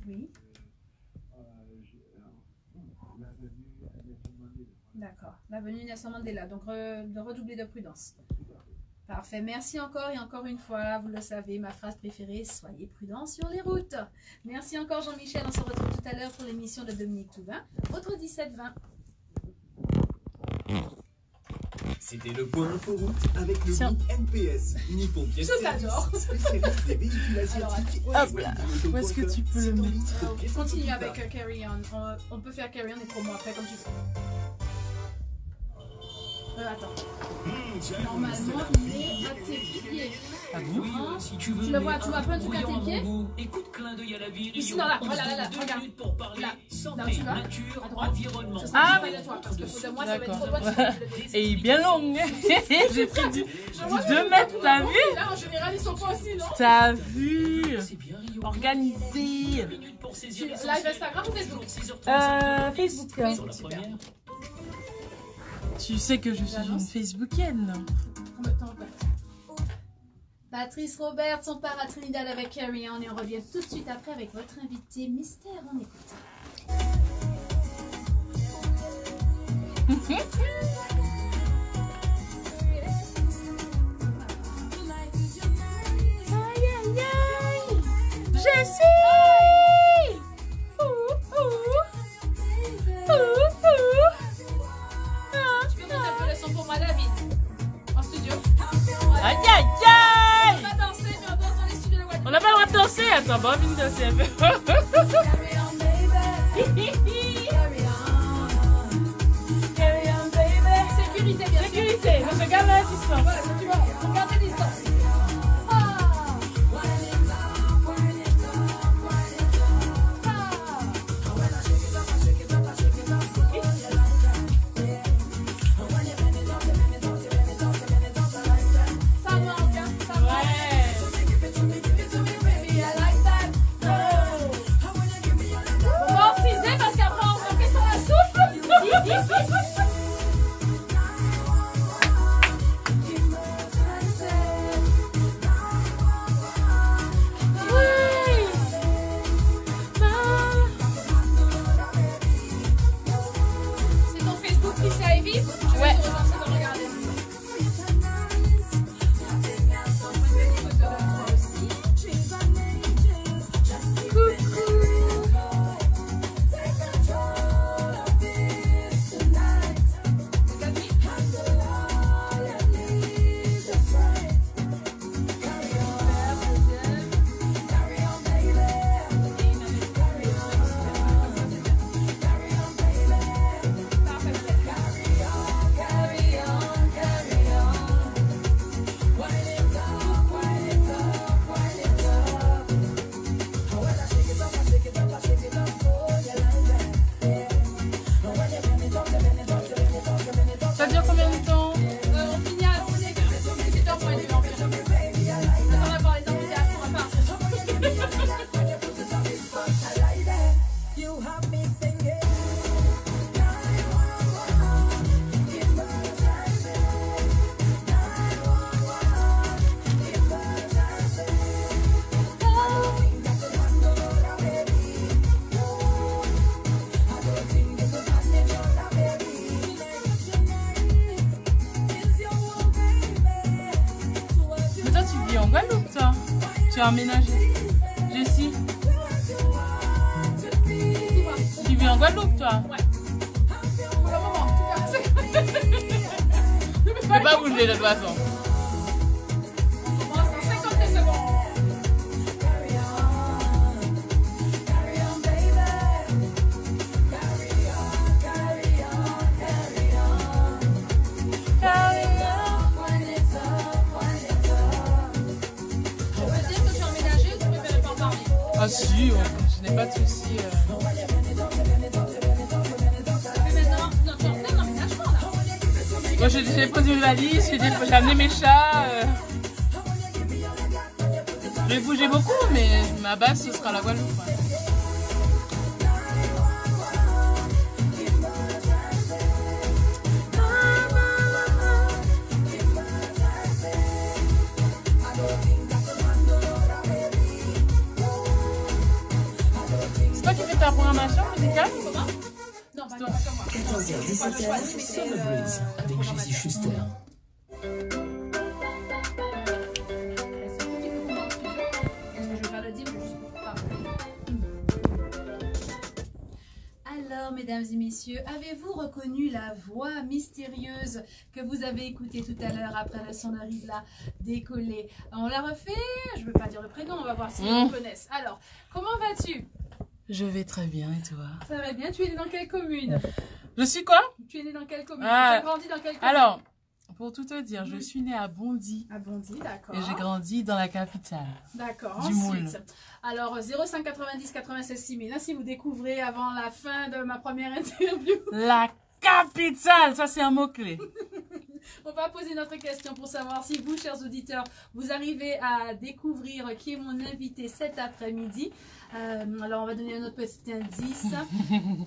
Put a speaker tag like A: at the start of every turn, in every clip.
A: Oui. D'accord. L'avenue Nelson Mandela. Donc, de redoubler de prudence. Parfait. Merci encore et encore une fois. Vous le savez, ma phrase préférée, soyez prudents sur les routes. Merci encore Jean-Michel. On se retrouve tout à l'heure pour l'émission de Dominique Toubin. Votre 17-20.
B: C'était le point info route avec le groupe NPS, Nippon Pièce
A: t'adore.
B: spécialiste des véhicules asiatiques.
C: Hop là, où est-ce que tu peux le mettre?
A: Continue avec Carry On. On peut faire Carry On et promo après comme tu veux. Attends. Normalement, il est à tes pieds.
C: Ah bon?
A: Hein? Tu le vois, tu vois pas un truc à tes pieds? Ici, non, là, voilà, là, regarde. Là, tu vas, à droite.
C: Ah
A: oui, parce que de moi, ça va être trop loin.
C: Et il est bien long. J'ai pris du 2 mètres, t'as vu?
A: Là, en général, ils sont pas aussi, non?
C: T'as vu? Organisé.
A: Live Instagram ou Facebook?
C: Facebook.
A: Facebook, super.
C: Tu sais que je suis une Facebookienne.
A: Patrice Robert, son part à Trinidad avec Carry On et on revient tout de suite après avec votre invité mystère. On écoute.
C: Aïe aïe aïe! Je suis!
A: Tu peux mettre un peu le son pour moi, David? En studio.
C: Aïe aïe aïe!
A: On va danser, mais on danse dans les studios de Guadeloupe.
C: On n'a pas le droit de danser? Attends, bon, viens danser un peu.
A: Sécurité, bien sûr.
C: Sécurité, donc je garde la distance.
A: Voilà, tu vois, on garde la distance. Ça manque, hein, ça manque. On va en ciser parce qu'après on va faire sur la souffle. C'est ton Facebook qui s'est à Evie?
C: Ouais. Ça dure combien de temps?
A: On finit à 17h pour aller en fait. On va voir les enthousiastes, on va partir.
C: Mais toi, tu vis en Guadeloupe, toi? Tu as emménagé? Jessie? Tu vis en Guadeloupe, toi?
A: Ouais. Pour le moment, en tout cas.
C: Tu peux pas bouger de toute façon.
A: On commence dans 50 secondes. Je peux dire que tu as emménagé ou tu préfères pas en parler?
C: Ah si, je n'ai pas de soucis.
A: Mais maintenant, non, tu es en plein emménagement là.
C: Moi, j'ai posé une valise, j'ai amené mes chats. Je vais bouger beaucoup, mais ma base, ce sera la Guadeloupe. Ouais. ta programmation musicale?
A: Comment? Non, pas comme moi.
B: 14h-17h, Summer Breeze avec Jessie Schuster.
A: Alors, mesdames et messieurs, avez-vous reconnu la voix mystérieuse que vous avez écoutée tout à l'heure après la sonnerie de la décollée? On la refait? Je ne veux pas dire le prénom, on va voir si vous connaissent. Alors, comment vas-tu?
C: Je vais très bien, et toi?
A: Ça va bien. Tu es né dans quelle commune?
C: Je suis quoi?
A: Tu es né dans quelle commune?
C: Ah.
A: Tu as grandi dans quelle commune?
C: Alors, pour tout te dire, je suis née à Bondy.
A: À Bondy, d'accord.
C: Et j'ai grandi dans la capitale.
A: D'accord.
C: Du Moule.
A: Ensuite, alors 05 90 96 6000. Là, si vous découvrez avant la fin de ma première interview,
C: La capitale, ça c'est un mot-clé.
A: on va poser notre question pour savoir si vous, chers auditeurs, vous arrivez à découvrir qui est mon invité cet après-midi. Alors, on va donner un autre petit indice.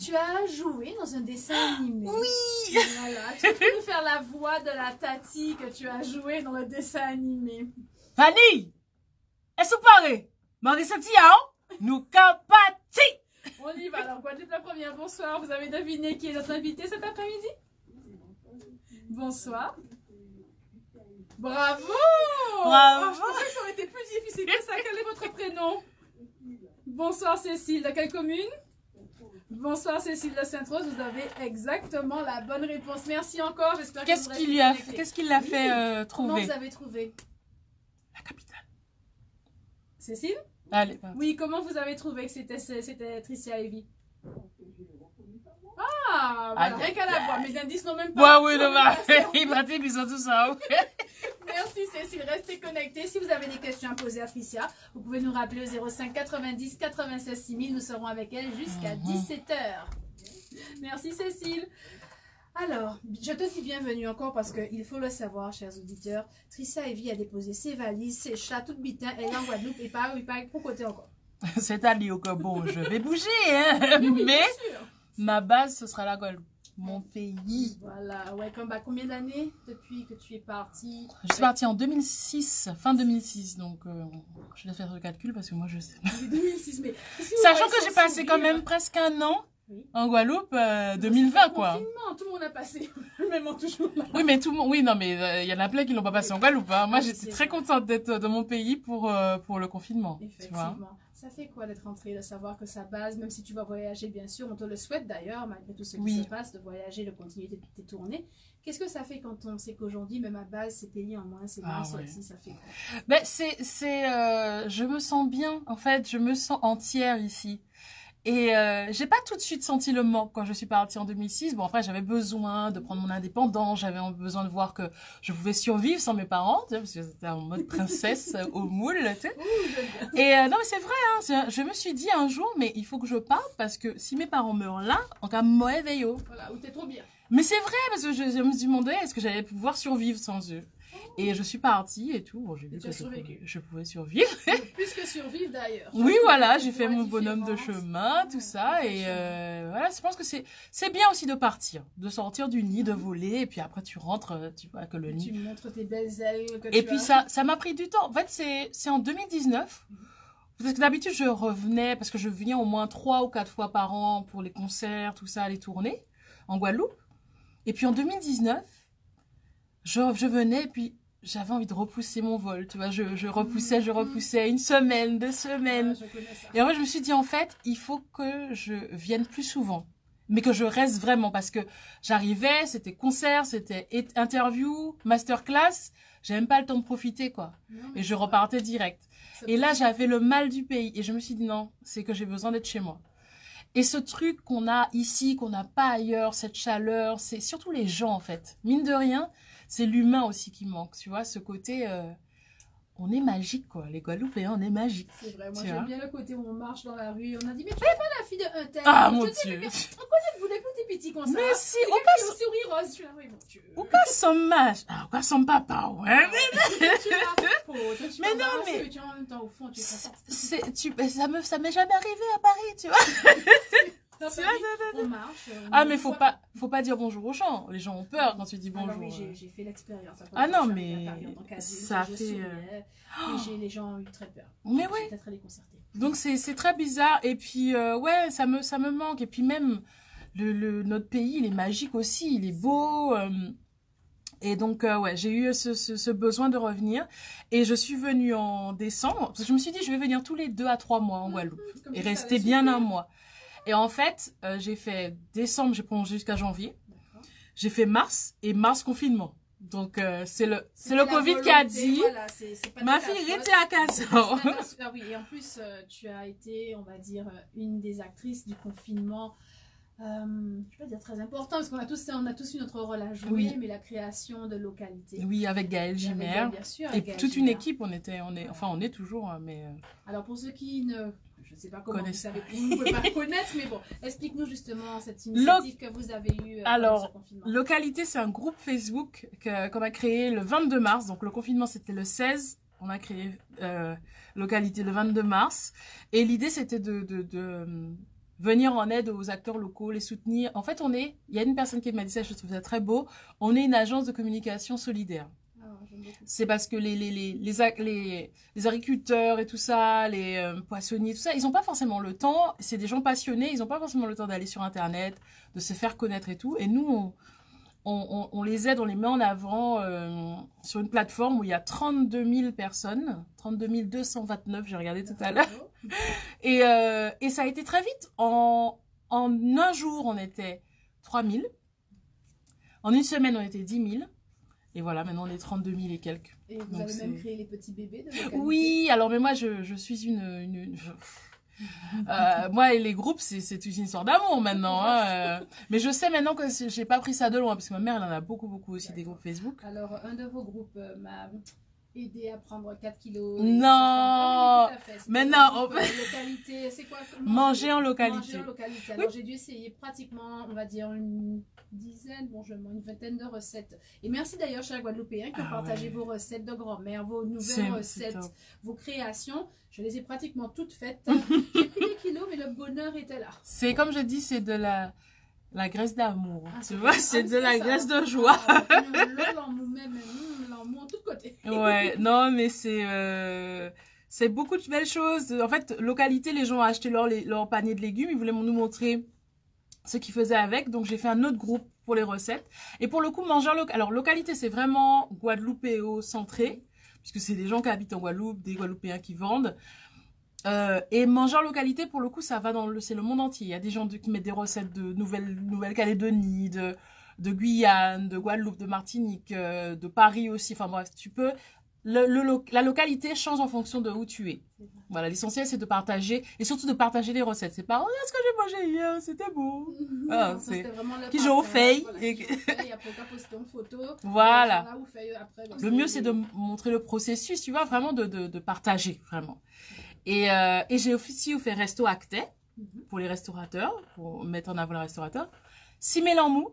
A: Tu as joué dans un dessin animé. Oui. Voilà. Tu peux nous faire la voix de la Tati que tu as joué dans le dessin animé.
C: Fanny, est-ce que vous parlez? Marissa Tiao, nous capati.
A: On y va. Alors, Guadeloupe la première. Bonsoir. Vous avez deviné qui est notre invité cet après-midi? Bonsoir. Bravo!
C: Bravo.
A: Oh, je pensais que ça aurait été plus difficile que ça. Quel est votre prénom? Bonsoir Cécile. De quelle commune? Bonsoir Cécile de Sainte-Rose. Vous avez exactement la bonne réponse. Merci encore. J'espère que vous restez connectés.
C: Qu'est-ce qui l'a fait
A: Comment
C: trouver?
A: vous avez trouvé?
C: La capitale.
A: Cécile?
C: Allez.
A: Oui, comment vous avez trouvé que c'était Tricia Evie? Ah, voilà, rien qu'à la voix. Mes indices n'ont même pas.
C: Ouais, oui, non, il pratique, ils ont tout ça.
A: Merci Cécile, restez connectés. Si vous avez des questions à poser à Tricia, vous pouvez nous rappeler au 05 90 96 6000. Nous serons avec elle jusqu'à 17h. Merci Cécile. Alors, je te dis bienvenue encore parce qu'il faut le savoir, chers auditeurs. Tricia Evie a déposé ses valises, ses chats, tout bitin. Elle est en Guadeloupe et pas pour côté encore.
C: C'est-à-dire que bon, je vais bouger, hein,
A: Oui,
C: mais
A: bien sûr.
C: ma base, ce sera la Guadeloupe, mon pays.
A: Voilà, ouais, combien d'années depuis que tu es partie?
C: Je suis partie en 2006, fin 2006, donc je vais faire le calcul parce que moi je sais.
A: 2006, mais
C: Sachant que j'ai passé quand même presque un an en Guadeloupe, 2020 quoi.
A: Confinement, tout le monde a passé, même en toujours là.
C: Oui, mais tout le monde, oui, non, mais il y en a plein qui l'ont pas passé en Guadeloupe. Hein. Moi, j'étais très contente d'être dans mon pays pour le confinement.
A: Effectivement. Tu vois. Ça fait quoi d'être rentré, de savoir que sa base, même si tu vas voyager, bien sûr, on te le souhaite d'ailleurs, malgré tout ce qui se passe, de voyager, de continuer tes tournées. Qu'est-ce que ça fait quand on sait qu'aujourd'hui, même à base, c'est payé en moins, c'est moins sorti, ça fait quoi?
C: Ben, je me sens bien, en fait, je me sens entière ici. Et j'ai pas tout de suite senti le manque quand je suis partie en 2006. Bon, après, j'avais besoin de prendre mon indépendance, j'avais besoin de voir que je pouvais survivre sans mes parents, tu sais, parce que c'était en mode princesse au moule, tu sais. Et non, mais c'est vrai, hein, je me suis dit un jour, mais il faut que je parte parce que si mes parents meurent là, en cas de mauvais veillot.
A: Voilà, ou t'es trop bien.
C: Mais c'est vrai, parce que je me suis demandé, est-ce que j'allais pouvoir survivre sans eux? Et je suis partie et tout. Bon, j'ai vu que je pouvais survivre.
A: Plus que survivre d'ailleurs.
C: Oui, voilà, j'ai fait mon bonhomme de chemin, tout ça. Et voilà, je pense que c'est bien aussi de partir, de sortir du nid, de voler. Et puis après, tu rentres, tu vois que le nid.
A: Tu montres tes belles ailes.
C: Et puis ça m'a pris du temps. En fait, c'est en 2019. Parce que d'habitude, je revenais, parce que je viens au moins 3 ou 4 fois par an pour les concerts, tout ça, les tournées en Guadeloupe. Et puis en 2019, je venais et puis j'avais envie de repousser mon vol, tu vois, je repoussais 1 semaine, 2 semaines. Et en fait, je me suis dit, en fait, il faut que je vienne plus souvent, mais que je reste vraiment, parce que j'arrivais, c'était concert, c'était interview, masterclass, j'avais même pas le temps de profiter, quoi. Et je repartais direct. Et là, j'avais le mal du pays, et je me suis dit, non, c'est que j'ai besoin d'être chez moi. Et ce truc qu'on a ici, qu'on n'a pas ailleurs, cette chaleur, c'est surtout les gens, en fait. Mine de rien, c'est l'humain aussi qui manque, tu vois, ce côté, on est magique, quoi, les Guadeloupéens, on est magique.
A: C'est vrai, moi j'aime bien le côté où on marche dans la rue, on a dit, mais tu n'es pas la fille de un tel.
C: Ah, mon Dieu.
A: On connaît vous les petits petits comme ça.
C: Mais si,
A: on passe au sourire rose, je suis là, oui, mon Dieu.
C: Ou pas son mâche, ou pas son papa, ouais.
A: Mais non, mais en même temps, au fond, tu es
C: ça m'est jamais arrivé à Paris, tu vois.
A: On marche.
C: Ah, mais faut pas dire bonjour aux gens. Les gens ont peur quand tu dis bonjour.
A: Alors oui, j'ai fait l'expérience.
C: Ah non, mais ça fait...
A: Les gens ont eu très peur.
C: Mais oui.
A: J'étais très déconcertée.
C: Donc c'est très bizarre. Et puis, ouais, ça me manque. Et puis même, notre pays, il est magique aussi. Il est beau. Et donc, ouais, j'ai eu ce besoin de revenir. Et je suis venue en décembre. Parce que je me suis dit, je vais venir tous les 2 à 3 mois en Guadeloupe. Et rester bien un mois. Et en fait, j'ai fait décembre, j'ai prolongé jusqu'à janvier. J'ai fait mars, et mars confinement. Donc, c'est le Covid qui a dit,
A: voilà,
C: ma fille était à 15 ans.
A: Ah oui, et en plus, tu as été, on va dire, une des actrices du confinement. Je ne vais pas dire très important, parce qu'on a tous eu notre rôle à jouer,
C: Oui.
A: mais la création de localité.
C: Oui, avec Gaël Gimère.
A: Bien sûr,
C: Et
A: Gaël
C: toute
A: Gimère.
C: une équipe, on est toujours, hein, mais...
A: Alors, pour ceux qui je ne sais pas comment
C: Connaissent.
A: vous ne pouvez pas connaître, mais bon, explique-nous justement cette initiative que vous avez eue pendant ce confinement.
C: Localité, c'est un groupe Facebook qu'on a créé le 22 mars. Donc, le confinement, c'était le 16. On a créé Localité le 22 mars. Et l'idée, c'était de venir en aide aux acteurs locaux, les soutenir. En fait, il y a une personne qui m'a dit ça, je trouve ça très beau. On est une agence de communication solidaire. C'est parce que les agriculteurs et tout ça, les poissonniers, tout ça, ils n'ont pas forcément le temps. C'est des gens passionnés, ils n'ont pas forcément le temps d'aller sur Internet, de se faire connaître et tout. Et nous, on les aide, on les met en avant sur une plateforme où il y a 32 000 personnes, 32 229, j'ai regardé tout à l'heure. Et ça a été très vite. En un jour, on était 3 000. En une semaine, on était 10 000. Et voilà, maintenant on est 32 000 et quelques.
A: Et vous avez même créé les petits bébés de localité.
C: Oui, alors mais moi je suis moi et les groupes c'est une histoire d'amour maintenant. Hein. Mais je sais maintenant que j'ai pas pris ça de loin parce que ma mère elle en a beaucoup aussi des groupes Facebook.
A: Alors un de vos groupes m'a aidé à prendre 4 kilos.
C: Non, mais non.
A: Localité, c'est quoi?
C: Manger en localité.
A: Manger en localité. Alors j'ai dû essayer pratiquement, on va dire une vingtaine de recettes. Et merci d'ailleurs, chers Guadeloupéens, qui ont partagé vos recettes de grand-mère, vos nouvelles recettes, vos créations. Je les ai pratiquement toutes faites. J'ai pris des kilos, mais le bonheur était là.
C: C'est comme je dis, c'est de la graisse d'amour. Tu vois, c'est de la graisse de joie.
A: L'amour même, l'amour de tous côtés.
C: Ouais, non, mais c'est beaucoup de belles choses. En fait, localité, les gens ont acheté leur panier de légumes. Ils voulaient nous montrer ce qu'ils faisaient avec. Donc, j'ai fait un autre groupe pour les recettes. Et pour le coup, manger en localité. Alors, localité, c'est vraiment guadeloupéo-centré, puisque c'est des gens qui habitent en Guadeloupe, des Guadeloupéens qui vendent. Et manger en localité, pour le coup, ça va c'est le monde entier. Il y a des gens qui mettent des recettes de Nouvelle-Calédonie, de Guyane, de Guadeloupe, de Martinique, de Paris aussi. Enfin bref, tu peux... La localité change en fonction de où tu es. Voilà, l'essentiel c'est de partager et surtout de partager les recettes. C'est pas, oh, ce que j'ai mangé hier, c'était beau.
A: Ah, c'est vraiment le
C: qui j'en fais.
A: Voilà, et après, poster en photo.
C: Voilà.
A: Après,
C: le mieux c'est de montrer le processus, tu vois, vraiment de partager, vraiment. Et j'ai aussi fait Resto Actais pour les restaurateurs, pour mettre en avant les restaurateurs. Simel en mou,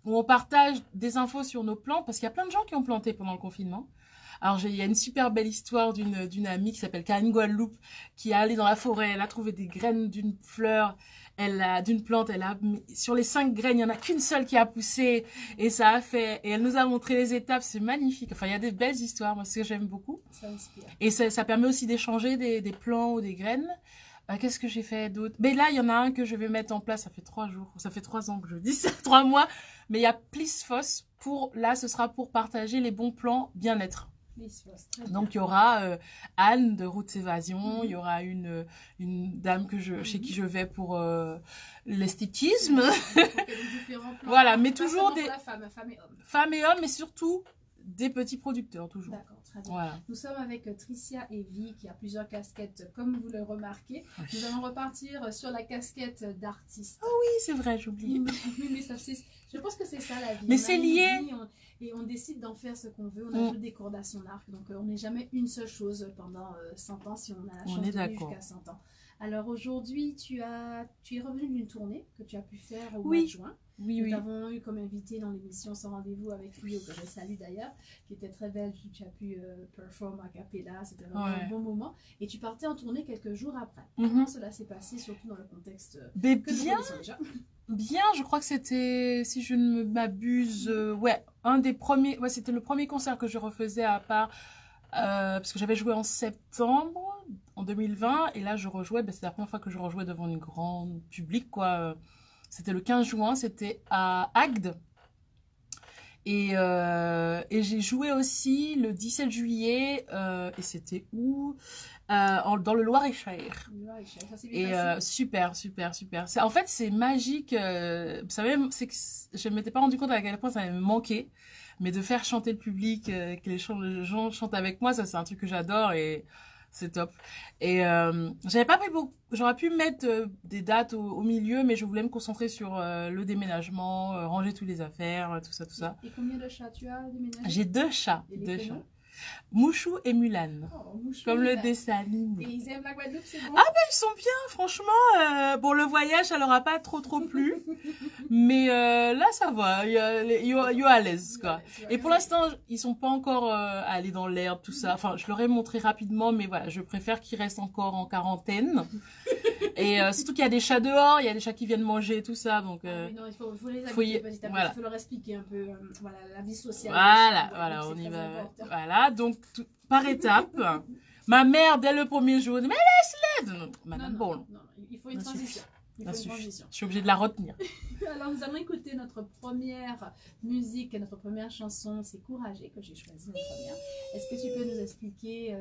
C: où on partage des infos sur nos plantes, parce qu'il y a plein de gens qui ont planté pendant le confinement. Alors, il y a une super belle histoire d'une amie qui s'appelle Karine Guadeloupe, qui est allée dans la forêt, elle a trouvé des graines d'une fleur, d'une plante, sur les 5 graines, il n'y en a qu'une seule qui a poussé, et ça a fait, et elle nous a montré les étapes, c'est magnifique. Enfin, il y a des belles histoires, moi, c'est ce que j'aime beaucoup.
A: Ça inspire.
C: Et ça permet aussi d'échanger des plants ou des graines. Qu'est-ce que j'ai fait d'autre? Mais là, il y en a un que je vais mettre en place, ça fait 3 jours, ça fait 3 ans que je dis ça, 3 mois, mais il y a Plisfos, ce sera pour partager les bons plans bien-être. Donc il y aura Anne de Routes Évasion, il y aura une dame chez qui je vais pour l'esthétisme. Voilà, mais toujours des femmes et hommes, mais surtout des petits producteurs toujours.
A: D'accord, très bien.
C: Voilà.
A: Nous sommes avec Tricia Evie qui a plusieurs casquettes, comme vous le remarquez. Oui. Nous allons repartir sur la casquette d'artiste.
C: Ah oui, c'est vrai, j'oublie.
A: Oui, mais ça, je pense que c'est ça la vie.
C: Mais c'est lié.
A: Et on décide d'en faire ce qu'on veut. On ajoute des cordes à son arc. Donc on n'est jamais une seule chose pendant 100 ans si on a la chance de vivre jusqu'à 100 ans. Alors aujourd'hui, tu es revenu d'une tournée que tu as pu faire au mois de juin.
C: Oui, oui.
A: Nous t'avons eu comme invité dans l'émission Sans rendez-vous avec Rio, que je salue d'ailleurs, qui était très belle, tu as pu performer a cappella, c'était vraiment un bon moment. Et tu partais en tournée quelques jours après. Comment cela s'est passé, surtout dans le contexte que nous connaissons déjà?
C: Bien, je crois que c'était, si je ne m'abuse, ouais, c'était le premier concert que je refaisais à part, parce que j'avais joué en septembre, en 2020, et là je rejouais, c'est la première fois que je rejouais devant une grande public, quoi. C'était le 15 juin, c'était à Agde. Et j'ai joué aussi le 17 juillet, et c'était où? Dans le Loir-et-Cher. Et super. En fait, c'est magique. Vous savez, je ne m'étais pas rendu compte à quel point ça me manquait. Mais de faire chanter le public, que les gens chantent avec moi, ça c'est un truc que j'adore et c'est top. Et j'avais pas pris beaucoup. J'aurais pu mettre des dates au milieu, mais je voulais me concentrer sur le déménagement, ranger toutes les affaires, tout ça.
A: Et combien de chats tu as déménagé?
C: J'ai 2 chats. Mouchou et Mulan. Comme le dessin animé.
A: Et ils aiment la Guadeloupe, c'est bon?
C: Ah ben ils sont bien, franchement. Bon, le voyage, ça leur a pas trop plu. Mais là, ça va. Yo à l'aise, quoi. Et pour l'instant, ils sont pas encore allés dans l'herbe, tout ça. Enfin, je leur ai montré rapidement, mais voilà, je préfère qu'ils restent encore en quarantaine. Et surtout qu'il y a des chats dehors, il y a des chats qui viennent manger, tout ça. Donc,
A: non, il faut les habituer petit à petit. Il faut leur expliquer un peu voilà, la vie sociale.
C: Voilà, on y va. Voilà, donc par étapes. Ma mère, dès le premier jour, dit, mais laisse-les. Madame, bon.
A: Non, il faut une transition.
C: Je suis obligée de la retenir.
A: Alors, nous allons écouter notre première musique, notre première chanson, c'est Couragé, que j'ai choisi la première. Est-ce que tu peux nous expliquer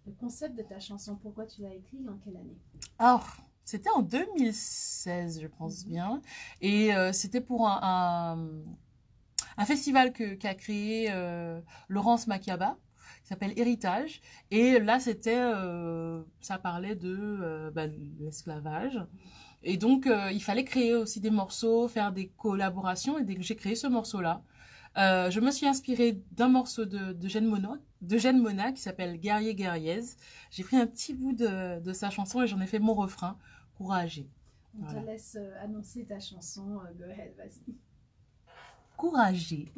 A: le concept de ta chanson? Pourquoi tu l'as écrit? En quelle année?
C: Alors, c'était en 2016, je pense bien. Et c'était pour un festival qu'a créé Laurence Makiaba, qui s'appelle Héritage. Et là, ça parlait de l'esclavage. Et donc, il fallait créer aussi des morceaux, faire des collaborations. Et dès que j'ai créé ce morceau-là, je me suis inspirée d'un morceau de Jeanne Mona qui s'appelle Guerrier Guerrièse. J'ai pris un petit bout de sa chanson et j'en ai fait mon refrain, Couragé.
A: On te laisse annoncer ta chanson. Go ahead, vas-y.
C: Couragé.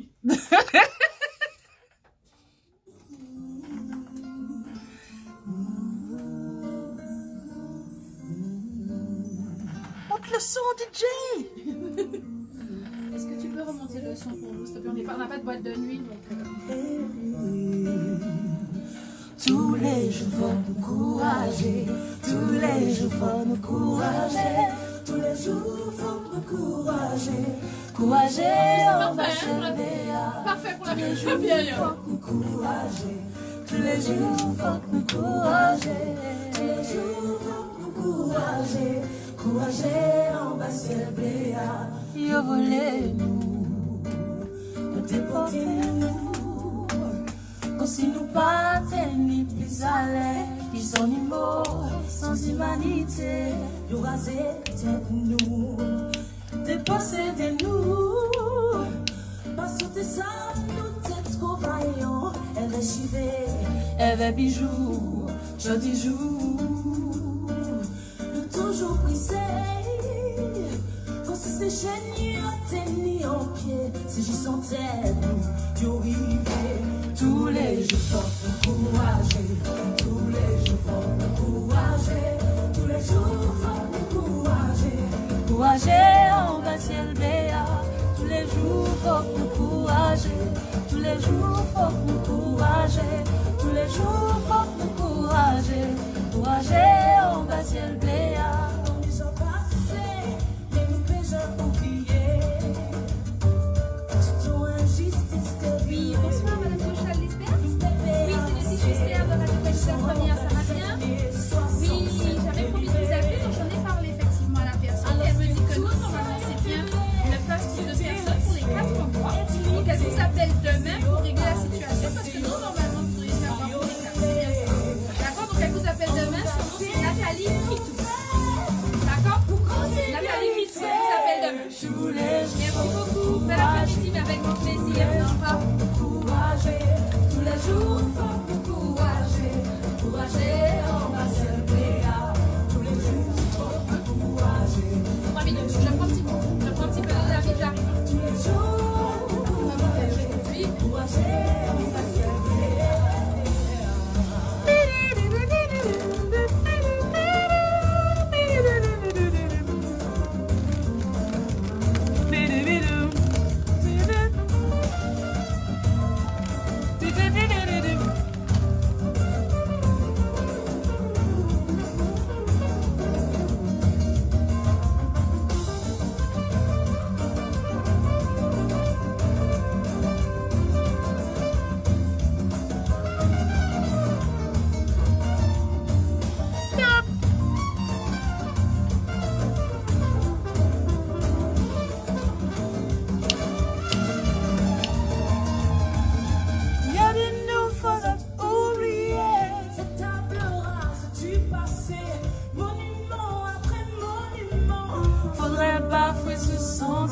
C: Monte le son, DJ.
A: Est-ce que tu peux remonter le son pour nous, s'il te plaît? On n'a pas de boîte de nuit, donc...
D: Tous les jours faut nous courager, tous les jours faut nous courager, tous les jours faut nous courager, on va se lever.
A: Parfait pour la
D: bien. Faut nous courager, tous les jours faut nous courager, tous les jours faut nous courager, on va se lever. Yo volez-nous, nous déportez-nous. Comme si nous partions ni plus à l'aise, plus animaux, sans humanité, nous raser nous, dépossédez-nous, parce que ça, nous têtes trop vaillants, elle est chivée, elle est bijoux, jodi jour, nous toujours brisés, comme si c'est génie, ni en pied, si j'y sentais nous, nous arriver. Tous les jours faut nous courager, tous les jours faut nous courager, tous les jours faut nous courager, on va s'y élever. Tous les jours faut nous courager, tous les jours faut nous courager, tous les jours faut nous courager, on va s'y élever. On est déjà passé, mais nous péchons oubliés. Toute injustice que
A: oui, bonsoir Madame Bouchal Lisbeth. Oui, c'est le CGCR de Radio Quotidien Première, ça va bien? Oui, j'avais promis de vous appeler, donc j'en ai parlé effectivement à la personne. Elle me dit que nous, normalement, c'est bien le poste de personne pour les 4 mois. Donc elle vous appelle demain pour régler la situation parce que nous, normalement, vous devriez faire avoir pour les 4 mois. D'accord? Donc elle vous appelle demain, c'est Nathalie Fritou. D'accord? Nathalie Fritou, elle vous appelle demain. Merci beaucoup. Bel après-midi, mais avec mon plaisir. Au revoir.
D: Tous les jours, faut nous courager, on va se lever. Tous les jours, faut nous courager.
A: 3 minutes, je prends un petit peu de la vie, j'arrive.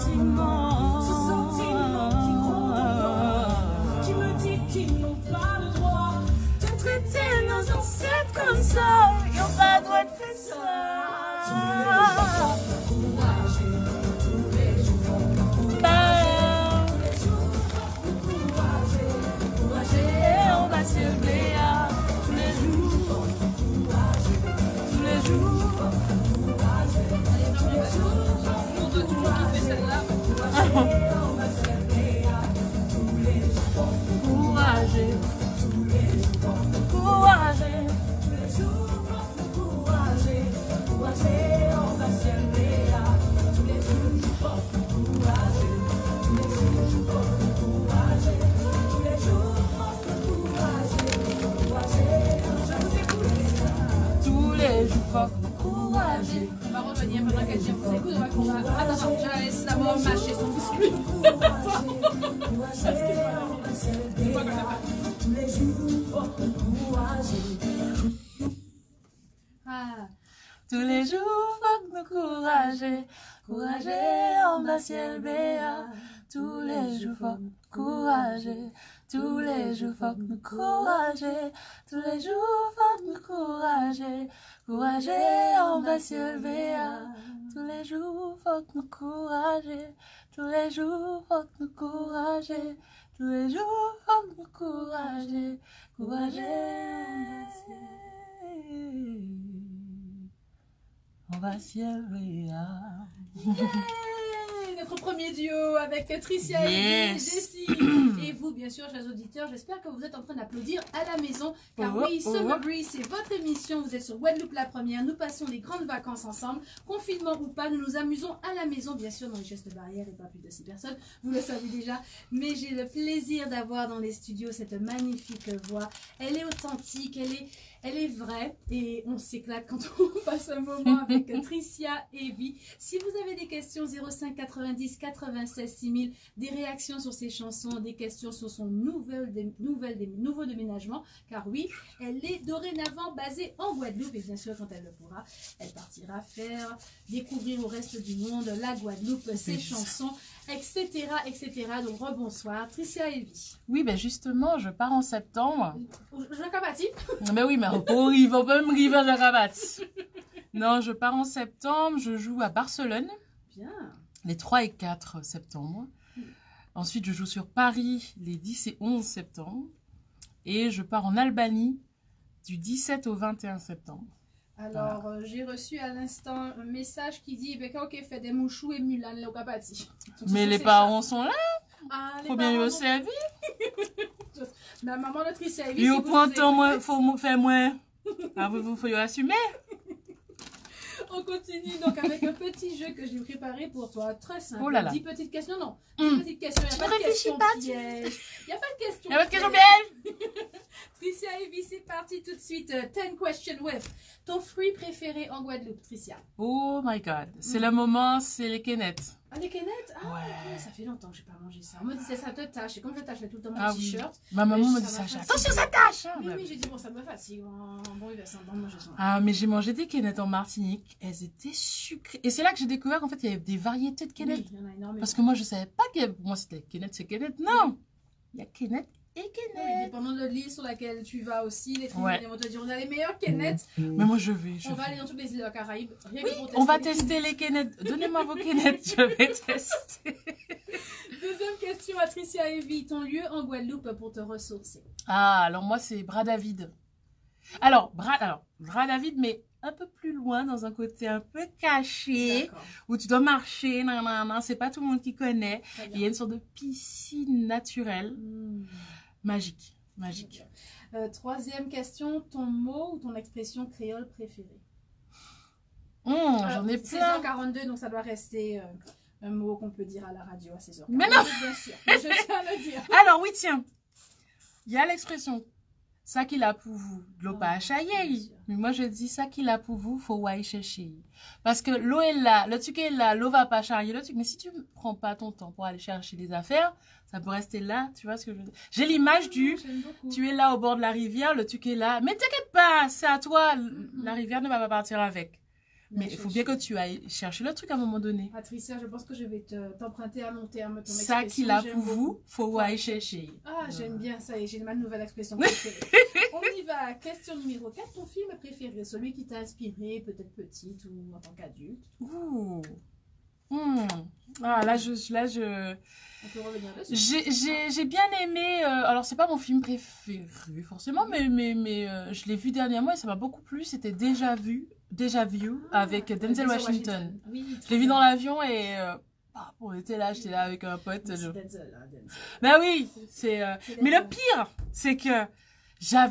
D: sentiment. Ce sentiment qui rôde, qui me dit qu'ils n'ont pas le droit de traiter nos ancêtres comme ça. Ils n'ont pas le droit de faire ça. Tous les jours, faut nous courager. Tous les jours, faut nous courager. Courager, on va se lever. Tous les jours, faut nous courager. Tous les jours, faut nous courager. Tous les jours, faut nous courager. On va se lever. Tous les jours, faut nous courager. Tous les jours, faut nous courager. Tous les jours, faut nous courager. Courager, on va se lever. Tous les jours, faut nous courager. Tous les jours, faut nous courager. Tous les jours, faut nous courager. Courager, je vous écoute. Tous les jours, faut nous courager.
A: On va revenir pendant qu'elle vous écoute. On va... Attends, je la laisse d'abord mâcher son biscuit.
D: Tous les jours, faut nous courager.
A: Ah.
D: Tous les jours, faut nous courager. Courager, on va s'y élever. Tous les jours, faut nous courager. Tous les jours, faut nous courager. Tous les jours, faut nous courager. Courager, on va s'y élever. Tous les jours, faut nous courager. Tous les jours, faut nous courager. Tous les jours, faut nous courager. Courager. On va s'y élever.
A: Yay! Notre premier duo avec Tricia et Jessie. Et vous, bien sûr, chers auditeurs, j'espère que vous êtes en train d'applaudir à la maison. Car oui, Summer Breeze, c'est votre émission. Vous êtes sur Guadeloupe la première. Nous passons les grandes vacances ensemble. Confinement ou pas, nous nous amusons à la maison, bien sûr, dans les gestes barrières et pas plus de 6 personnes. Vous le savez déjà. Mais j'ai le plaisir d'avoir dans les studios cette magnifique voix. Elle est authentique, elle est vraie et on s'éclate quand on passe un moment avec Tricia et Evie. Si vous avez des questions, 05 90 96 6000, des réactions sur ses chansons, des questions sur son nouveau déménagement, car oui, elle est dorénavant basée en Guadeloupe et bien sûr, quand elle le pourra, elle partira faire découvrir au reste du monde la Guadeloupe, ses chansons, etc. etc. Donc, rebonsoir, Tricia et Evie.
C: Oui, ben justement, je pars en septembre.
A: Je capati.
C: Mais oui, mais on peut me river à Rabat. Non, je pars en septembre, je joue à Barcelone.
A: Bien.
C: Les 3 et 4 septembre. Ensuite, je joue sur Paris les 10 et 11 septembre. Et je pars en Albanie du 17 au 21 septembre.
A: Alors, j'ai reçu à l'instant un message qui dit « Ok, fait des mouchous et Mulan, le capati. »
C: Mais les parents sont là.
A: Ah, les
C: faut bien
A: parents
C: le servir.
A: La maman de Tricia et
C: Evie. Au printemps, faut faire moins. Vous faut assumer.
A: On continue donc avec un petit jeu que j'ai préparé pour toi. Très simple.
C: Oh là là.
A: 10 petites questions. Non, 10 petites questions. Il n'y a pas de questions pièges. Il n'y a pas de questions.
C: Il n'y a pas de questions pièges.
A: Tricia et Evie, c'est parti tout de suite. 10 questions with. Ton fruit préféré en Guadeloupe, Tricia?
C: Oh my god. C'est le moment, c'est les quénettes.
A: Ah, les quénettes? Ah,
C: ouais.
A: Okay. Ça fait longtemps que je n'ai pas mangé ça. On me disait ça te tâche. Et comme je tâchais tout le temps mon
C: Ah,
A: t-shirt.
C: oui. Ma maman me dit ça. Attention, ça tâche!
A: Oui, j'ai dit, bon, ça me fatigue. Bon, il va s'en manger ça.
C: Ah, mais j'ai mangé des quénettes en Martinique. Elles étaient sucrées. Et c'est là que j'ai découvert qu'en fait, il y avait des variétés de quénettes.
A: Oui, il y en a énormément.
C: Parce que moi, je ne savais pas que pour moi, c'était quénettes, c'est quénettes. Non! Il y a quénettes et
A: Oui,
C: quénettes.
A: dépendant de l'île sur laquelle tu vas aussi, les tribunaux
C: Ouais.
A: vont te dire on a les meilleures quénettes.
C: Mais moi, je vais.
A: On va aller dans toutes les îles de la Caraïbe. Rien
C: Oui,
A: que pour
C: on va
A: les
C: tester les quénettes. Donnez-moi vos quénettes, je vais tester.
A: Deuxième question à Tricia et Evie. Ton lieu en Guadeloupe pour te ressourcer?
C: Ah, alors moi, c'est Bras-David. Alors, Bras-David, mais un peu plus loin, dans un côté un peu caché,
A: D'accord.
C: où tu dois marcher, c'est pas tout le monde qui connaît.
A: Très
C: Et
A: bien.
C: il y a une sorte de piscine naturelle, magique.
A: Troisième question. Ton mot ou ton expression créole préférée?
C: J'en ai plein.
A: 16h42, donc ça doit rester un mot qu'on peut dire à la radio à 16h42.
C: Mais non!
A: Bien sûr, je tiens à le dire.
C: Alors oui, tiens, il y a l'expression « ça qu'il a pour vous, de l'eau pas à
A: bien
C: chailler
A: sûr. ».
C: Mais moi, je dis « ça qu'il a pour vous, faut aller chercher ». Parce que l'eau est là, le truc est là, l'eau va pas charrier le truc. Mais si tu ne prends pas ton temps pour aller chercher des affaires, ça peut rester là, tu vois ce que je veux dire. J'ai l'image du
A: J'aime beaucoup.
C: « tu es là au bord de la rivière, le truc est là, mais t'inquiète pas, c'est à toi, la rivière ne va pas partir avec ». Mais il faut bien que tu ailles chercher le truc à un moment donné.
A: Patricia, je pense que je vais t'emprunter à long terme ton
C: Ça qu'il a pour vous, faut aller chercher.
A: Ah, j'aime bien ça et j'ai ma nouvelle expression préférée. On y va. Question numéro 4. Ton film préféré, celui qui t'a inspiré, peut-être petite ou en tant qu'adulte.
C: Ouh. Ah, là,
A: On peut revenir dessus.
C: j'ai bien aimé. Alors, c'est pas mon film préféré, forcément, mais je l'ai vu dernièrement et ça m'a beaucoup plu. C'était Déjà Vu avec Denzel Washington.
A: Oui,
C: Je l'ai vu dans l'avion et on était là, j'étais là avec un pote.
A: Denzel, hein, Denzel.
C: Ben oui, mais le pire, c'est que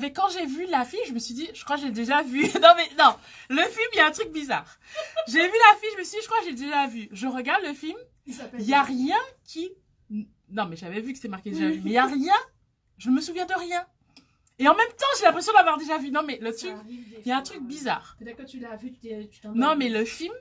C: quand j'ai vu l'affiche, je me suis dit, je crois que j'ai déjà vu. Non, le film, il y a un truc bizarre. J'ai vu l'affiche, je me suis dit, je crois que j'ai déjà vu. Je regarde le film, il y a rien qui... Non, mais j'avais vu que c'était marqué déjà vu, mais il y a rien, je ne me souviens de rien. Et en même temps, j'ai l'impression d'avoir déjà vu. Non, mais le truc, il y a un truc bizarre.
A: Peut-être que tu l'as vu, tu t'en
C: Non, mais le film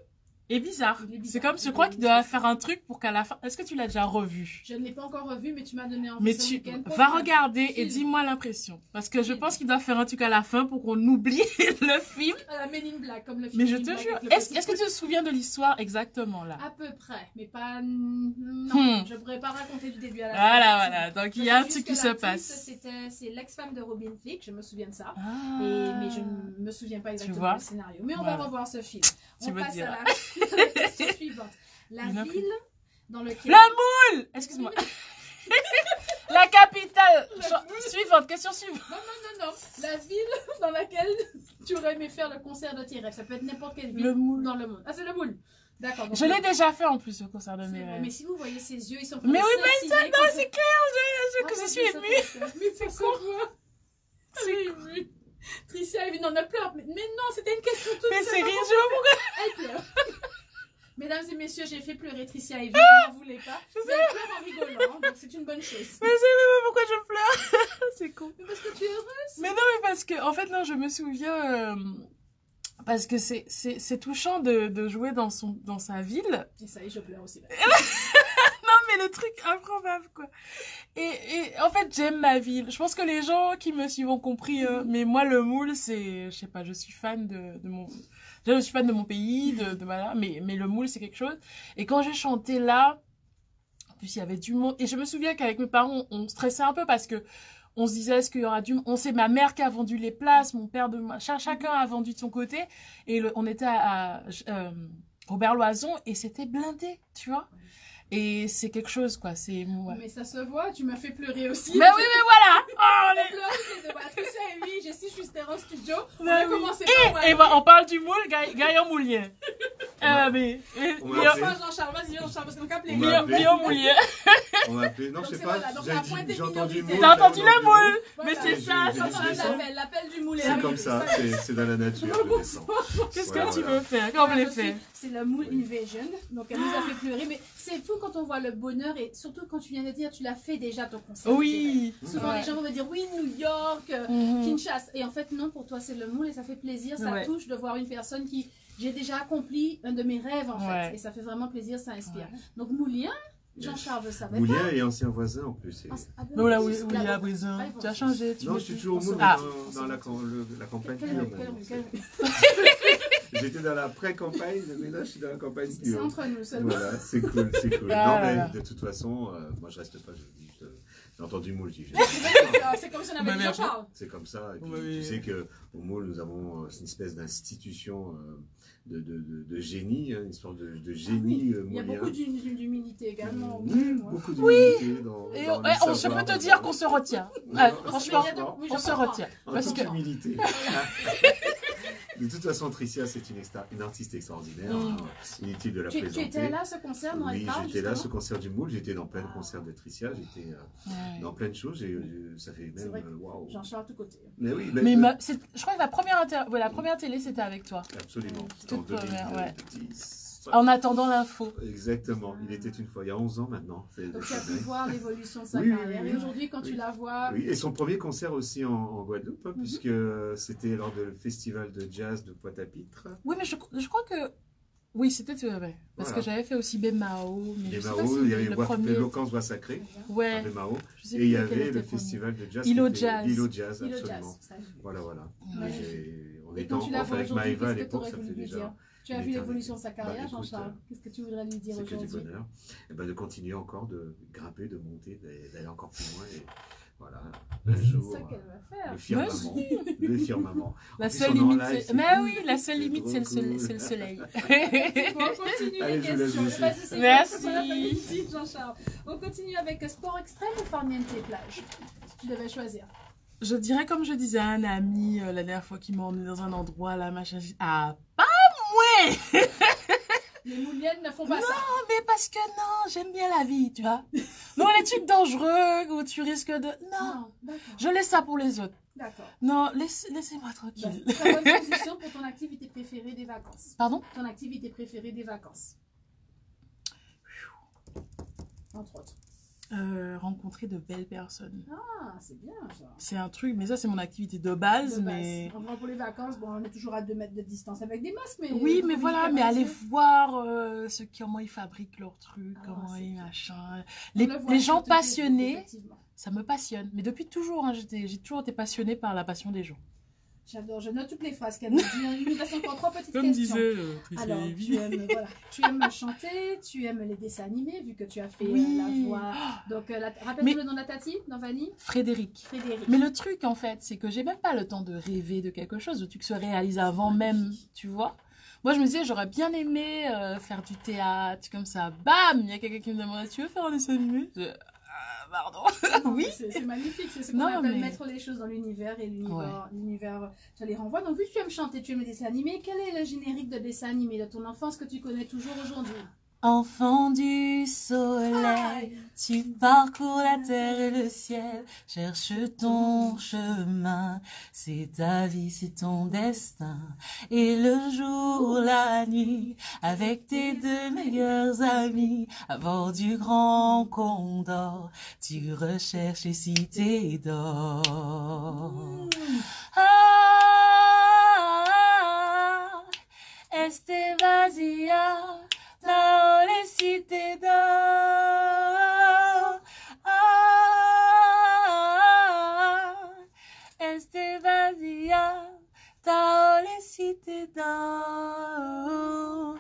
C: est bizarre. C'est comme, je crois qu'il doit faire un truc pour qu'à la fin... Est-ce que tu l'as déjà revu?
A: Je ne l'ai pas encore revu, mais tu m'as donné envie.
C: Mais tu vas regarder et dis-moi l'impression. Parce que je pense qu'il doit faire un truc à la fin pour qu'on oublie le film.
A: Men in Black, comme le film.
C: Mais je te jure, est-ce que tu te souviens de l'histoire exactement là?
A: À peu près, mais pas... Non, je ne pourrais pas raconter du début à la fin.
C: Voilà. Donc il y a un truc qui se passe.
A: C'est l'ex-femme de Robin Thicke, je me souviens de ça.
C: Mais
A: je ne me souviens pas exactement du scénario. Mais on va revoir ce film. On passe à la question suivante. La ville dans laquelle...
C: La Moule! Excuse-moi. La capitale. Suivante, question suivante.
A: Non. La ville dans laquelle tu aurais aimé faire le concert de tes rêves. Ça peut être n'importe quelle ville dans le monde. Ah, c'est le Moule. D'accord.
C: Je l'ai déjà fait en plus, le concert de mes rêves.
A: Mais si vous voyez ses yeux, ils sont...
C: Mais oui, mais ça, non, c'est clair, je suis émue.
A: Mais c'est quoi? C'est émue. Tricia est venue, non, elle pleure. Mais non, c'était une question toute
C: Mais
A: simple.
C: c'est rien, je vois pourquoi.
A: Elle pleure. Mesdames et messieurs, j'ai fait pleurer Tricia Evie, vous n'en voulez pas. Mais elle pleure en rigolant, donc c'est une bonne chose.
C: Mais je sais même pas pourquoi je pleure. C'est con.
A: Mais parce que tu es heureuse.
C: Mais non, mais parce que, en fait, non, je me souviens, parce que c'est touchant de jouer dans sa ville.
A: Et ça y est, je pleure aussi.
C: Non, mais le truc improbable, quoi. Et en fait, j'aime ma ville. Je pense que les gens qui me suivent ont compris, mais moi, le Moule, c'est, je sais pas, je suis fan je suis fan de mon pays, voilà, mais le Moule, c'est quelque chose. Et quand j'ai chanté là, en plus, il y avait du monde. Et je me souviens qu'avec mes parents, on stressait un peu parce que on se disait, est-ce qu'il y aura on sait, ma mère qui a vendu les places, mon père chacun a vendu de son côté. Et on était à Robert Loison et c'était blindé, tu vois. Et c'est quelque chose, quoi. Ouais.
A: Mais ça se voit, tu m'as fait pleurer aussi.
C: Mais oui, mais voilà.
A: On pleure, Tricia et lui, je suis Stère en studio. On a commencé par...
C: Et on parle du Moule, Gaillon Moulien. Mais...
A: Jean-Charles, vas-y, Jean-Charles, parce qu'on a appelé.
C: Gaillon Moulien.
B: On m'a appelé, non, je sais pas, j'ai entendu Moule.
C: T'as entendu le Moule. Mais c'est ça,
A: l'appel du Moule.
B: C'est comme ça, c'est dans la nature, je descends.
C: Qu'est-ce que tu veux faire? Comment on les fait?
A: C'est le Moule Invasion. Donc elle nous a fait pleurer, mais c'est fou quand on voit le bonheur et surtout quand tu viens de dire tu l'as fait déjà ton concert.
C: Oui.
A: Souvent les gens vont me dire oui, New York, Kinshasa. Et en fait non, pour toi c'est le Moule et ça fait plaisir, ça touche de voir une personne qui... J'ai déjà accompli un de mes rêves en fait. Et ça fait vraiment plaisir, ça inspire. Donc Moulien, Jean-Charles veut savoir.
B: Moulien est ancien voisin en plus.
C: Non, là, oui, à Brésil. Tu as changé.
B: Non, je suis toujours au Moule dans la campagne pure. J'étais dans la pré-campagne, mais là je suis dans la campagne pure.
A: C'est entre nous seulement.
B: Voilà, c'est cool, c'est cool. Non, mais de toute façon, moi je reste pas, je dis, j'ai entendu Moule.
A: C'est comme si on avait dit Jean-Charles.
B: C'est comme ça. Et puis, tu sais qu'au Moule, nous avons une espèce d'institution de génie, une histoire de génie moulien.
A: Il y a beaucoup d'humilité également.
B: Beaucoup d'humilité dans
C: je peux te dire qu'on se retient. Franchement, on se retient.
B: Parce que humilité. De toute façon, Tricia, c'est une artiste extraordinaire. Inutile de la présenter.
A: Tu étais là, ce concert dans
B: Oui, j'étais là, ce concert du Moule. J'étais dans plein de concerts de Tricia. J'étais dans plein de choses. Ça fait même... Waouh.
A: J'en tout côté.
B: Mais oui.
C: Mais je crois que la première télé, c'était avec toi.
B: Absolument.
C: C'était en
B: 2010.
C: En attendant l'info.
B: Exactement. Il était une fois, il y a 11 ans maintenant.
A: Donc tu as pu voir l'évolution de sa carrière. Et aujourd'hui, quand tu la vois...
B: Oui, et son premier concert aussi en Guadeloupe, puisque c'était lors du festival de jazz de Pointe-à-Pitre.
C: Oui, mais je crois que... Oui, c'était... Parce que j'avais fait aussi Bemao.
B: Bemao, il y avait l'éloquence voix sacrée à Bemao. Et il y avait le festival de jazz.
C: Ilo Jazz.
B: Ilo Jazz, absolument. Voilà. En
A: Et
B: étant
A: quand tu la
B: off
A: vois
B: avec
A: aujourd'hui,
B: Maëva à
A: qu'est-ce que tu
B: l'époque,
A: aurais
B: ça
A: voulu
B: fait
A: lui
B: déjà...
A: dire? Tu as
B: une
A: vu
B: éternité.
A: l'évolution de sa carrière,
B: Écoute,
A: Jean-Charles? Qu'est-ce que tu voudrais lui dire
B: c'est que du
A: aujourd'hui?
B: bonheur. Et ben, de continuer encore, de grimper, de monter, d'aller encore plus loin. Et voilà, un
A: C'est
B: jour,
A: ça qu'elle va faire.
B: le firmament. Le firmament. En
C: La
B: plus,
C: seule
B: on est en
C: limite,
B: live,
C: c'est... Mais oui, la seule
B: c'est
C: limite,
B: trop
C: c'est le,
B: cool.
C: c'est le soleil.
A: Bon, on continue
B: Allez,
A: les
B: je vous laisse
A: questions.
B: laisser.
A: Vas-y, c'est
C: Merci.
A: quoi la politique, Jean-Charles? On continue avec sport extrême ou farniente plage? Si tu devais choisir.
C: Je dirais, comme je disais à un ami la dernière fois qui m'a emmené dans un endroit, là, machin, ah, pas moi.
A: Les mouliennes ne font pas ça.
C: Non, mais parce que non, j'aime bien la vie, tu vois. Non, les trucs dangereux où tu risques de... Non,
A: Non, d'accord.
C: je laisse ça pour les autres.
A: D'accord.
C: Non, laissez-moi tranquille.
A: Très bonne position pour ton activité préférée des vacances.
C: Pardon?
A: Ton activité préférée des vacances. Entre autres.
C: Rencontrer de belles personnes.
A: Ah, c'est bien ça.
C: C'est un truc, mais ça, c'est mon activité de base,
A: De base.
C: mais...
A: En vrai, pour les vacances, bon, on est toujours à 2 mètres de distance avec des masques, mais...
C: Oui, mais voilà, mais aller voir comment ils fabriquent leurs trucs,
A: Ah,
C: comment
A: c'est
C: ils
A: bien.
C: machin.
A: On
C: Les,
A: le voit
C: les
A: sur
C: gens
A: tes Facebook,
C: passionnés,
A: effectivement.
C: ça me passionne. Mais depuis toujours, hein, j'ai toujours été passionnée par la passion des gens.
A: J'adore, je note toutes les phrases qu'elle me dit. Il nous reste encore 3 petites
C: Comme
A: questions.
C: disait
A: Alors, tu aimes chanter, tu aimes les dessins animés, vu que tu as fait
C: Oui.
A: la voix. Donc, rappelle-nous
C: Mais-
A: le nom de la tati dans Vanille?
C: Frédéric.
A: Frédéric.
C: Mais le truc, en fait, c'est que j'ai même pas le temps de rêver de quelque chose. Le truc se réalise avant même, tu vois. Moi, je me disais, j'aurais bien aimé faire du théâtre, comme ça. Bam! Il y a quelqu'un qui me demande, tu veux faire un dessin animé? Pardon.
A: Non,
C: Oui.
A: mais c'est magnifique, c'est ce qu'on
C: Non,
A: appelle
C: mais-
A: mettre les choses dans l'univers et l'univers, ça les renvoie. Donc, vu que tu aimes chanter, tu aimes les dessins animés, quel est le générique de dessin animé de ton enfance que tu connais toujours aujourd'hui?
C: Enfant du soleil, tu parcours la terre et le ciel, cherche ton chemin, c'est ta vie, c'est ton destin. Et le jour, la nuit, avec tes 2 meilleurs amis, à bord du grand condor, tu recherches les cités d'or. Ah, este vacía. Dans les cités d'or, este vacía, dans les cités d'or.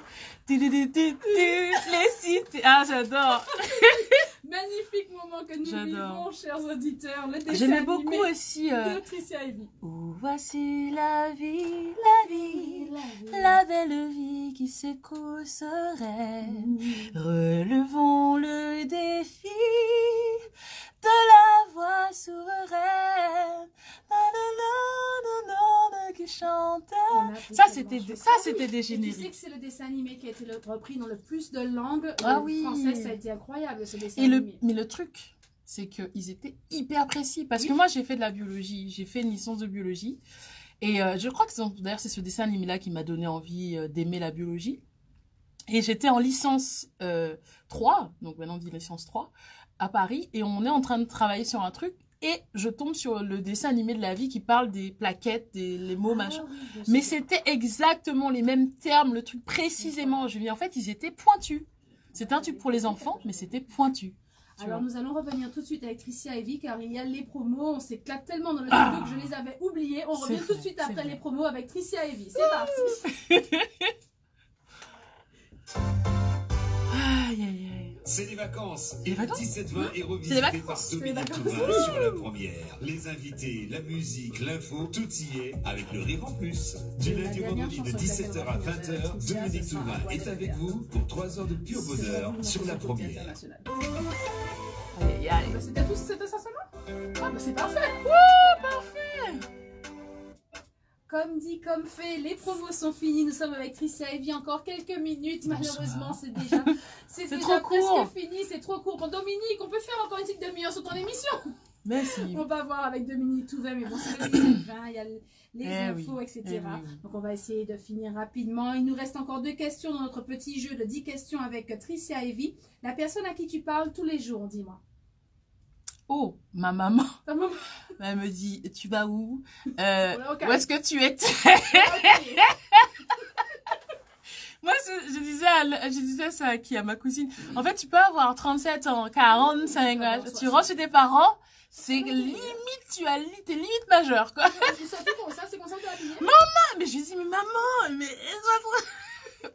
C: Les cités. Ah, j'adore.
A: Magnifique moment que nous
C: J'adore.
A: vivons, chers auditeurs. Le dessin
C: J'aimais
A: animé
C: beaucoup aussi.
A: de Tricia Heidi.
C: Où voici la vie, la vie. La belle vie qui s'écoule sereine, relevons le défi de la voix souveraine, nanana, qui chantait. Ça c'était des
A: Et tu sais
C: génériques.
A: que c'est le dessin animé qui a été repris dans le plus de langues
C: Ah oui.
A: françaises. Ça a été incroyable ce dessin
C: Et
A: animé.
C: mais le truc, c'est qu'ils étaient hyper précis. Parce que moi, j'ai fait de la biologie. J'ai fait une licence de biologie. Et je crois que d'ailleurs, c'est ce dessin animé-là qui m'a donné envie d'aimer la biologie. Et j'étais en licence 3, donc maintenant on dit licence 3, à Paris. Et on est en train de travailler sur un truc. Et je tombe sur le dessin animé de la vie qui parle des plaquettes, les mots, machin.
A: Oui, je
C: Mais
A: sais.
C: c'était exactement les mêmes termes, le truc précisément. Je dis, en fait, ils étaient pointus. C'était un truc pour les enfants, mais c'était pointu. Tu
A: Alors
C: vois.
A: nous allons revenir tout de suite avec Tricia Heidi car il y a les promos. On s'éclate tellement dans le studio que je les avais oubliés. On
C: C'est
A: revient tout de
C: vrai,
A: suite
C: c'est
A: après
C: vrai.
A: les promos avec Tricia Heidi. C'est parti.
C: Aïe, aïe, aïe.
E: C'est les vacances.
C: Les
E: Et le
C: vacances
E: 17-20 est
C: C'est les
E: revisité
C: vacances.
E: par
A: C'est les
E: Dominique
A: vacances.
E: Tourin sur la première. Les invités, la musique, l'info, tout y est avec le rire en plus. Du
A: Et la
E: lundi au
A: dernière
E: vendredi de
A: chanson
E: 17h à 20h,
A: Tricia,
E: Dominique
A: ce sera
E: Tourin
A: à
E: est
A: Bois de
E: avec
A: Verre.
E: vous pour 3 heures de pur bonheur sur la première.
A: Internationale.
C: Aïe, aïe, aïe.
A: Bah, c'était tout, c'était ça seulement? Ah bah c'est parfait. Comme dit, comme fait, les promos sont finis. Nous sommes avec Tricia Heidi encore quelques minutes. Malheureusement, c'est déjà
C: C'est trop court.
A: presque fini. C'est trop court. Bon, Dominique, on peut faire encore une petite demi-heure sur ton émission.
C: Merci.
A: On va voir avec Dominique tout va, mais bon, c'est le 17-20, il y a les infos,
C: oui.
A: etc.
C: Eh oui.
A: Donc on va essayer de finir rapidement. Il nous reste encore 2 questions dans notre petit jeu de 10 questions avec Tricia Heidi. La personne à qui tu parles tous les jours, dis-moi.
C: Oh, ma maman,
A: Ta maman.
C: elle me dit, tu vas où
A: Ok.
C: Où est-ce que tu étais?
A: Ok.
C: Moi, je disais ça à ma cousine. En fait, tu peux avoir 37 ans, 45 ans, tu rentres chez tes parents, C'est limite, t'es limite majeure, quoi.
A: Tu sortais comme ça, c'est comme ça que tu as habillé?
C: Ah, mais je lui dis, mais maman, mais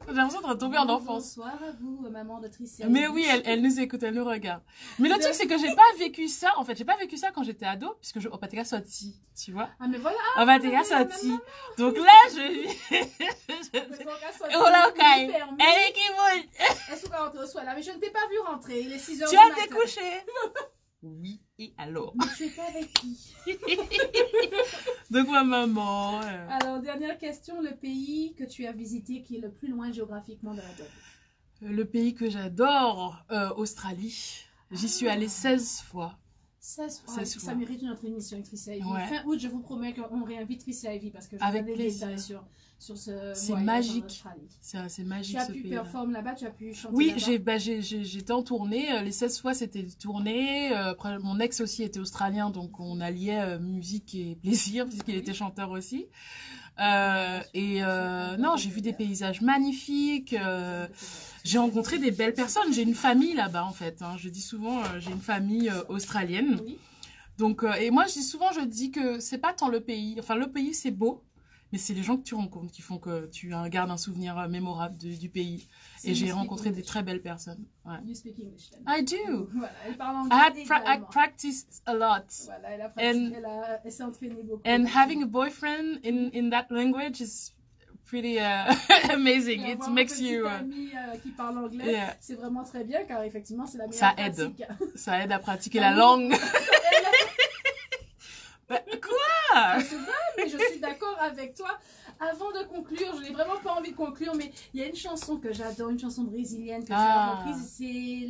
C: j'ai l'impression de retomber en enfance.
A: Bonsoir à vous, maman de Tricia.
C: Mais oui, elle nous écoute, elle nous regarde. Mais le truc, c'est que j'ai pas vécu ça, en fait, j'ai pas vécu ça quand j'étais ado, puisque au Patéga sorti, tu vois.
A: Ah, mais voilà.
C: Au Patéga sorti. Donc là, oh là, ok. Elle est qui vous?
A: Est-ce qu'on rentre au soir là? Mais je ne t'ai pas vu rentrer, il est 6h
C: Tu as découché? Oui, et alors?
A: Mais tu étais avec qui?
C: Donc ma maman.
A: Alors, dernière question, le pays que tu as visité qui est le plus loin géographiquement de la Guadeloupe?
C: Le pays que j'adore, Australie. J'y suis allée 16 fois.
A: 16 fois.
C: 16 fois.
A: Ça mérite notre émission avec Tricia Ivy.
C: Ouais.
A: Fin août, je vous promets qu'on réinvite Tricia Ivy parce que je
C: Avec
A: connais des
C: plaisir.
A: détails sur ce
C: C'est
A: voyage
C: magique.
A: en Australie.
C: C'est magique
A: Tu as
C: ce
A: pu
C: pays-là.
A: performer là-bas, tu as pu chanter
C: Oui,
A: là-bas?
C: j'étais en tournée. Les 16 fois, c'était des tournées. Après, mon ex aussi était australien, donc on alliait musique et plaisir, puisqu'il était chanteur aussi. Non, j'ai vu des paysages magnifiques. J'ai rencontré des belles personnes. J'ai une famille là-bas, en fait. Hein. Je dis souvent, j'ai une famille australienne.
A: Oui.
C: Donc, et moi, je dis que c'est pas tant le pays. Enfin, le pays, c'est beau. Mais c'est les gens que tu rencontres qui font que tu gardes un souvenir mémorable du pays.
A: C'est
C: Et j'ai
A: you speak
C: rencontré des
A: English.
C: très belles personnes. Ouais.
A: You speak English then.
C: I do.
A: Voilà, elle parle
C: I
A: anglais
C: I
A: également.
C: practiced a lot.
A: Voilà, elle a pratiqué, elle s'est entraînée beaucoup.
C: And having a boyfriend in that language is pretty amazing.
A: Et
C: It
A: avoir
C: makes
A: un petit
C: you...
A: ami, qui parle anglais,
C: Yeah.
A: c'est vraiment très bien car effectivement c'est la meilleure
C: Ça aide.
A: pratique.
C: Ça aide à pratiquer
A: Ah
C: la
A: oui.
C: langue. Bah, quoi?
A: C'est vrai, mais je suis d'accord avec toi. Avant de conclure, je n'ai vraiment pas envie de conclure, mais il y a une chanson que j'adore, une chanson brésilienne que tu as reprise. C'est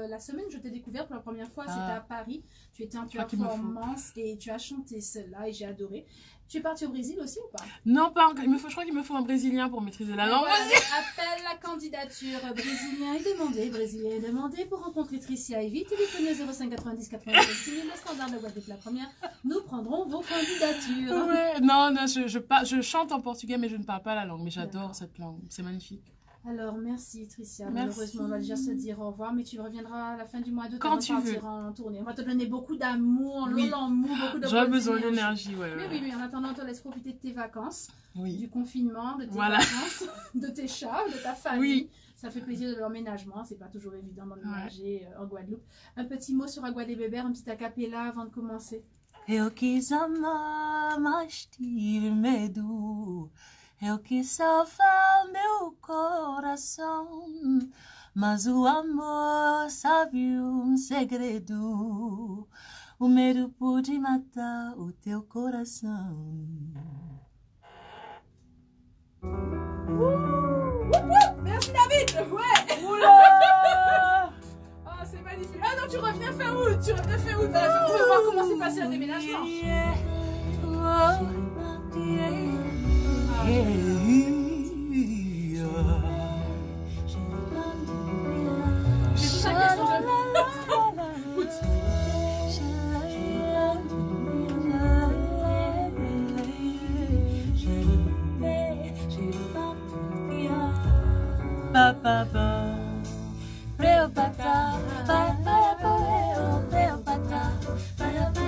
A: la semaine où je t'ai découvert pour la première fois, c'était à Paris. Tu étais en
C: crois qu'il me faut.
A: performance et tu as chanté cela et j'ai adoré. Tu es parti au Brésil aussi ou pas?
C: Non, pas encore. Je crois qu'il me faut un Brésilien pour maîtriser la langue.
A: Voilà, appelle la candidature brésilien est demandé pour rencontrer Tricia Ivy. Téléphonez 05 90 96 6000, le standard de Guadeloupe la première. Nous prendrons vos candidatures.
C: Ouais, non, je chante en portugais, mais je ne parle pas la langue. Mais j'adore
A: D'accord.
C: cette langue. C'est magnifique.
A: Alors, merci Tricia.
C: Merci.
A: Malheureusement, on va déjà se dire au revoir, mais tu reviendras à la fin du mois d'août
C: Quand
A: avant de
C: tu
A: partir
C: veux.
A: en tournée. On va te donner beaucoup d'amour,
C: Oui.
A: l'amour, beaucoup de
C: J'aurais
A: bonne
C: besoin
A: énergie.
C: d'énergie, ouais.
A: Mais oui, mais en attendant, on te laisse profiter de tes vacances,
C: Oui.
A: du confinement, de tes
C: Voilà.
A: vacances, de tes chats, de ta famille.
C: Oui.
A: Ça fait plaisir de l'emménagement, c'est pas toujours évident d'emménager en Guadeloupe. Un petit mot sur Água de Beber, un petit acapella avant de commencer.
D: Eu quis amar, mas tive medo. Eu quis salvar meu coração, mas o amor sabe segredo. O medo pode matar o teu coração.
A: Merci David. Ouais.
C: Oula!
A: Ah, c'est magnifique. Ah non, tu reviens fin août. Tu reviens fin août. On va voir comment s'est passé le déménagement. J'ai tout ça question. Écoute.
D: Ba ba ba, reo pata, ba ba ba reo pata, ba ba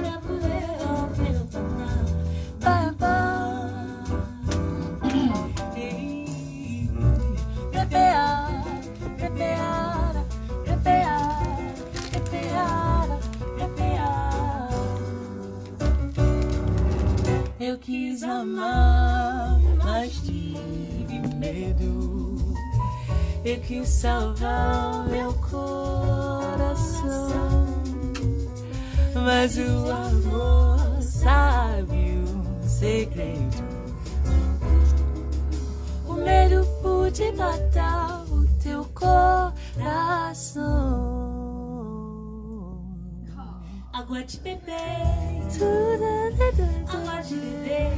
D: reo pata, ba ba. Repear, repear, repear, repear, repear. Eu quis amar, mas tive medo. Eu quis salvar meu coração, mas o amor sabe segredo. O medo pode matar o teu coração. Água de beber, água de beber,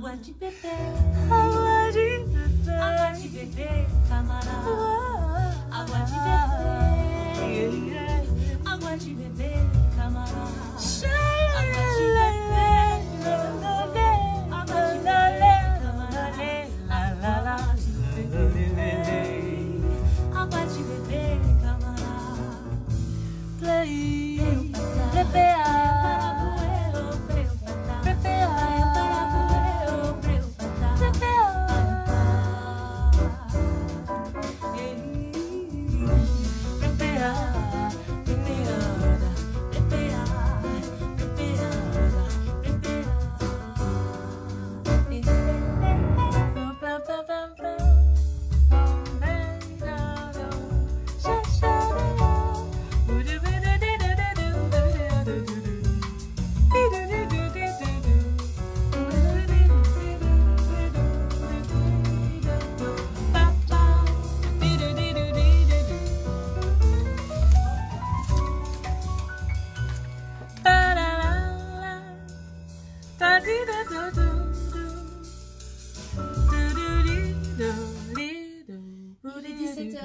D: Agua de bebé, agua de bebé, agua de bebé, camarada. Agua de bebé, agua de bebé, camarada. Agua de bebé, agua de bebé, camarada. La la la, agua de bebé, camarada. Play, prepare.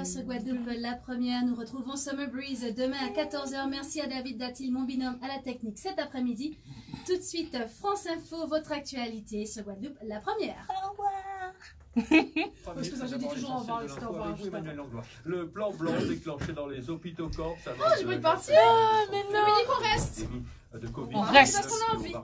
A: Sur Guadeloupe, la première, nous retrouvons Summer Breeze demain à 14h. Merci à David Datil, mon binôme à la technique cet après-midi. Tout de suite, France Info, votre actualité sur Guadeloupe, la première. Au revoir. Parce que ça, je dis toujours au revoir.
F: Le plan blanc déclenché dans les hôpitaux corps.
A: Oh, j'ai envie de partir. Mais non. On dit qu'on reste.
F: De Covid.
C: On reste.
A: Parce qu'on a envie.